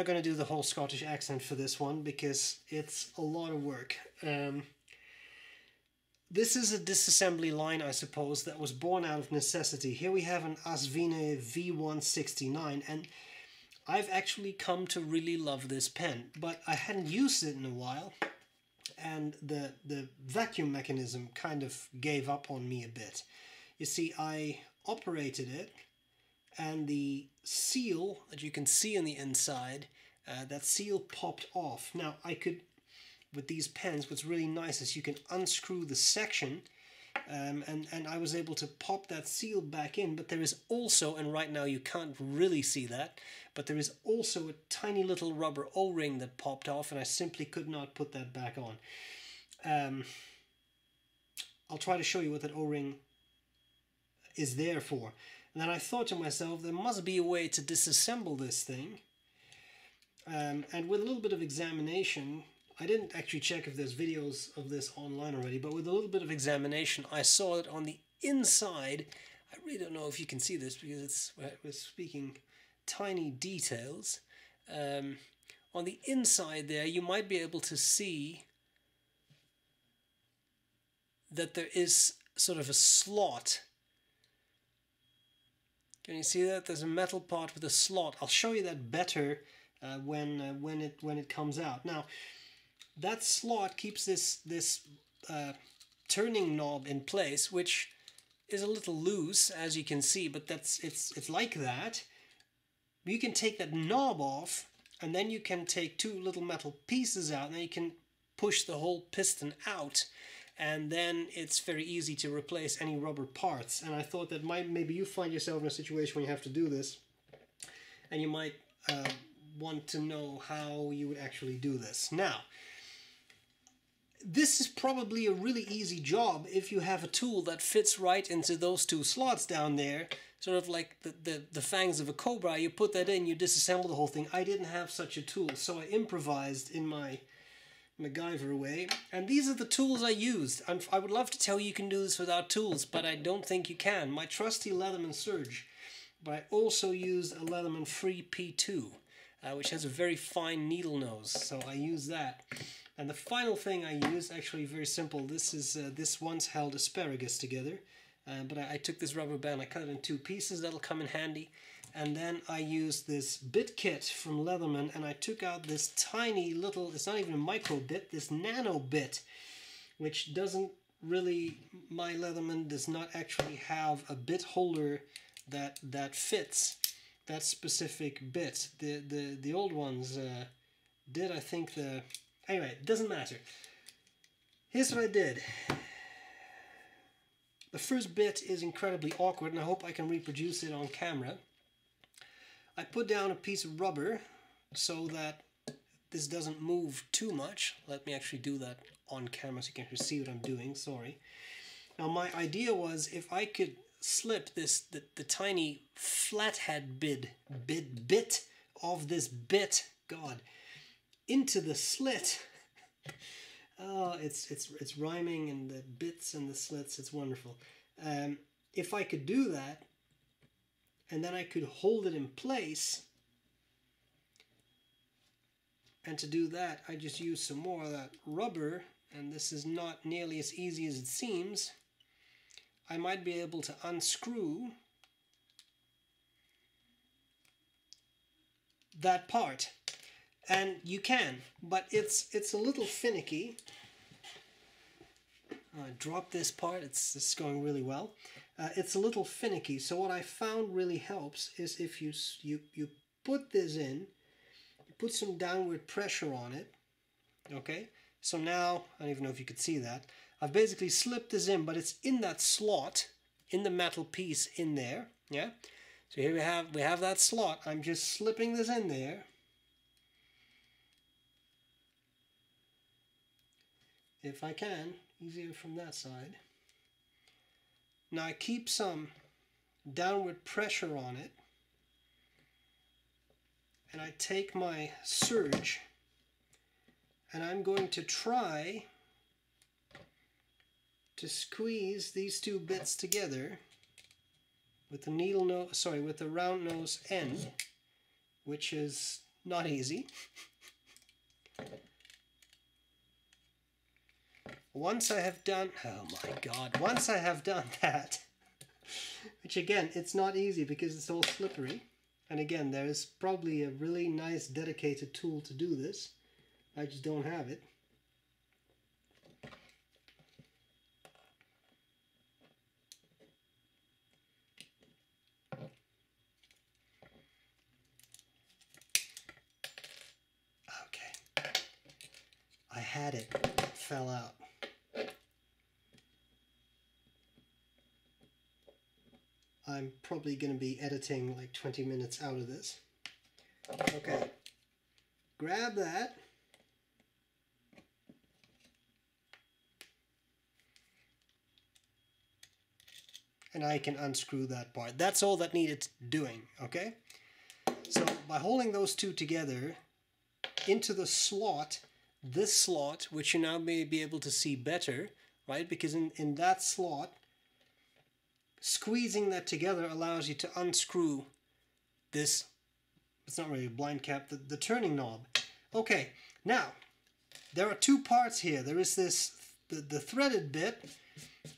going to do the whole Scottish accent for this one because it's a lot of work. This is a disassembly line, I suppose, that was born out of necessity. Here we have an Asvine V169, and I've actually come to really love this pen, but I hadn't used it in a while, and the vacuum mechanism kind of gave up on me a bit. You see, I operated it, and the seal that you can see on the inside, that seal popped off. Now, I could, with these pens, what's really nice is you can unscrew the section, and I was able to pop that seal back in, but there is also, and right now you can't really see that, but there is also a tiny little rubber O-ring that popped off, and I simply could not put that back on. I'll try to show you what that O-ring is there for. And then I thought to myself, there must be a way to disassemble this thing. And with a little bit of examination, I didn't actually check if there's videos of this online already, but with a little bit of examination, I saw that on the inside, I really don't know if you can see this because we're speaking tiny details. On the inside there, you might be able to see that there is sort of a slot. Can you see that? There's a metal part with a slot. I'll show you that better when it comes out. Now, that slot keeps this turning knob in place, which is a little loose, as you can see, but it's like that. You can take that knob off, and then you can take two little metal pieces out, and then you can push the whole piston out, and then it's very easy to replace any rubber parts. And I thought that maybe you find yourself in a situation where you have to do this, and you might want to know how you would actually do this. Now, this is probably a really easy job if you have a tool that fits right into those two slots down there, sort of like the fangs of a cobra. You put that in, you disassemble the whole thing. I didn't have such a tool, so I improvised in my MacGyver way, and these are the tools I used. I would love to tell you can do this without tools, but I don't think you can. My trusty Leatherman Surge, but I also used a Leatherman Free P2, which has a very fine needle nose, so I use that. And the final thing I used, actually very simple, this is this once held asparagus together, but I took this rubber band, I cut it in two pieces, that'll come in handy. And then I used this bit kit from Leatherman, and I took out this tiny little, it's not even a micro bit, this nano bit, which doesn't really, my Leatherman does not actually have a bit holder that fits that specific bit. The old ones did, I think, anyway, it doesn't matter. Here's what I did. The first bit is incredibly awkward, and I hope I can reproduce it on camera. I put down a piece of rubber so that this doesn't move too much. Let me actually do that on camera so you can see what I'm doing, sorry. Now my idea was if I could slip the tiny flathead bit of this bit, God, into the slit. Oh, it's rhyming, and the bits and the slits, it's wonderful. If I could do that, and then I could hold it in place, and to do that I just use some more of that rubber, and this is not nearly as easy as it seems. I might be able to unscrew that part, and you can, but it's a little finicky. I dropped this part, it's going really well. It's a little finicky, so what I found really helps is if you put this in, you put some downward pressure on it, okay? So now, I don't even know if you could see that, I've basically slipped this in, but it's in that slot, in the metal piece in there, yeah? So here we have that slot, I'm just slipping this in there. If I can, easier from that side. Now I keep some downward pressure on it, and I take my surge, and I'm going to try to squeeze these two bits together with the round nose end, which is not easy. Once I have done, oh my god, once I have done that, which again, it's not easy because it's all slippery. And again, there is probably a really nice dedicated tool to do this. I just don't have it. Okay. I had it. It fell out. I'm probably going to be editing like 20 minutes out of this. Okay, grab that. And I can unscrew that part. That's all that needed doing, okay? So by holding those two together into the slot, this slot, which you now may be able to see better, right? Because in that slot, squeezing that together allows you to unscrew this, it's not really a blind cap, the turning knob. Okay, now, there are two parts here. There is this, the threaded bit.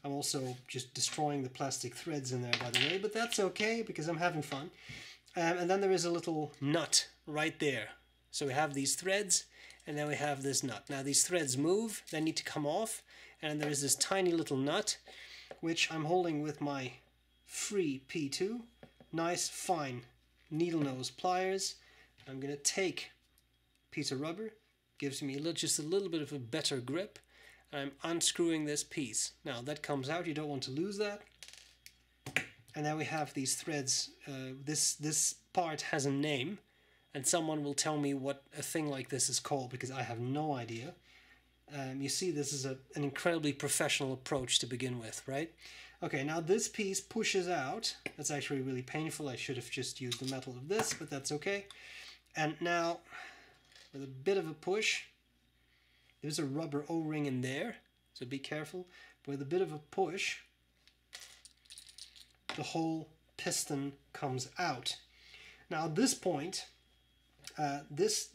I'm also just destroying the plastic threads in there, by the way, but that's okay because I'm having fun. And then there is a little nut right there. So we have these threads, and then we have this nut. Now these threads move, they need to come off, and there is this tiny little nut, which I'm holding with my free P2, nice fine needle nose pliers. I'm going to take a piece of rubber, gives me just a little bit of a better grip. I'm unscrewing this piece. Now that comes out, you don't want to lose that. And then we have these threads. This part has a name, and someone will tell me what a thing like this is called because I have no idea. You see, this is an incredibly professional approach to begin with, right? Okay, now this piece pushes out. That's actually really painful. I should have just used the metal of this, but that's okay. And now, with a bit of a push, there's a rubber O-ring in there, so be careful. With a bit of a push, the whole piston comes out. Now at this point, this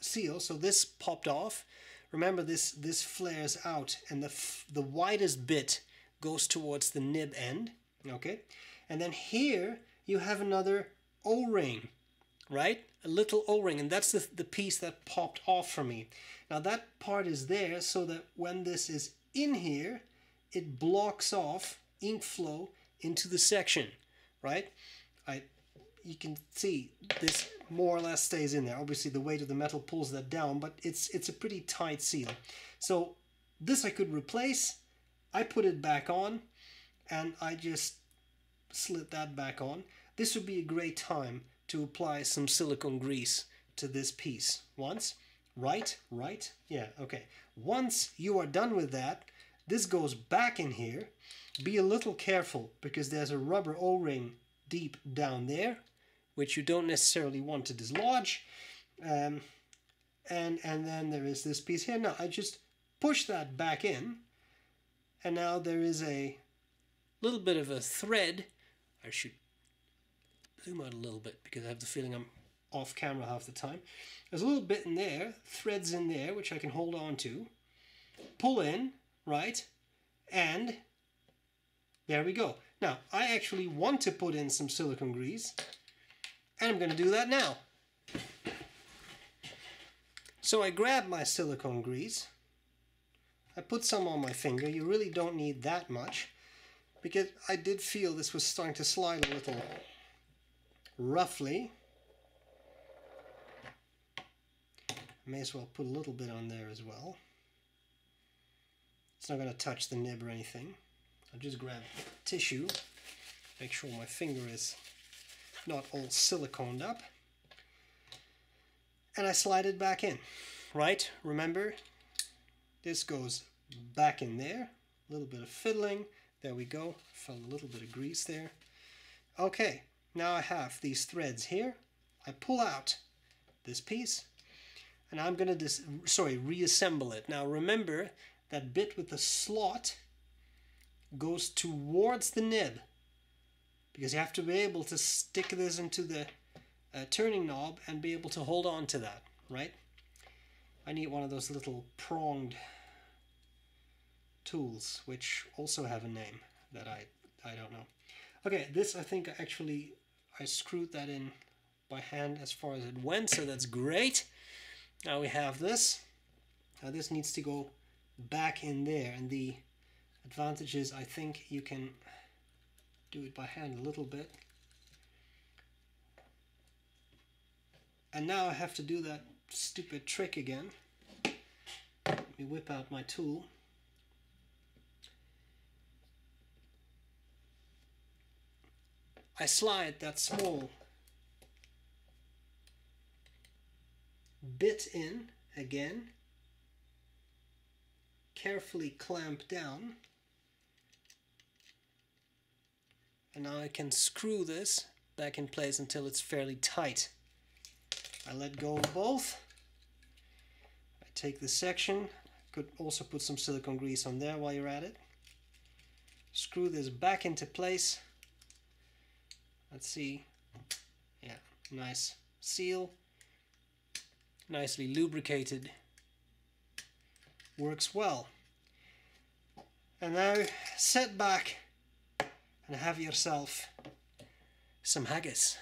seal, so this popped off. Remember, this flares out, and the widest bit goes towards the nib end, okay? And then here you have another O-ring, right? A little O-ring, and that's the piece that popped off from me. Now that part is there so that when this is in here, it blocks off ink flow into the section, right? You can see this more or less stays in there. Obviously the weight of the metal pulls that down, but it's a pretty tight seal. So this I could replace. I put it back on, and I just slid that back on. This would be a great time to apply some silicone grease to this piece. Right, yeah, okay. Once you are done with that, this goes back in here. Be a little careful because there's a rubber O-ring deep down there, which you don't necessarily want to dislodge. And then there is this piece here. Now I just push that back in, and now there is a little bit of a thread. I should zoom out a little bit because I have the feeling I'm off camera half the time. There's a little bit in there, threads in there, which I can hold on to, pull in, right, and there we go. Now, I actually want to put in some silicone grease, and I'm going to do that now. So I grab my silicone grease, I put some on my finger. You really don't need that much, because I did feel this was starting to slide a little roughly. May as well put a little bit on there as well. It's not going to touch the nib or anything. I'll just grab tissue, make sure my finger is not all siliconed up, and I slide it back in, right? Remember, this goes back in there, a little bit of fiddling, there we go, felt a little bit of grease there. Okay, now I have these threads here. I pull out this piece, and I'm going to reassemble it. Now remember, that bit with the slot goes towards the nib, because you have to be able to stick this into the turning knob and be able to hold on to that, right? I need one of those little pronged tools, which also have a name that I don't know. Okay, this I think I screwed that in by hand as far as it went, so that's great. Now we have this. Now this needs to go back in there, and the advantage is I think you can do it by hand a little bit. And now I have to do that stupid trick again. Let me whip out my tool. I slide that small bit in again, carefully clamp down, and now I can screw this back in place until it's fairly tight. I let go of both. I take this section, could also put some silicone grease on there while you're at it. Screw this back into place. Let's see, yeah, nice seal, nicely lubricated, works well. And now sit back and have yourself some haggis.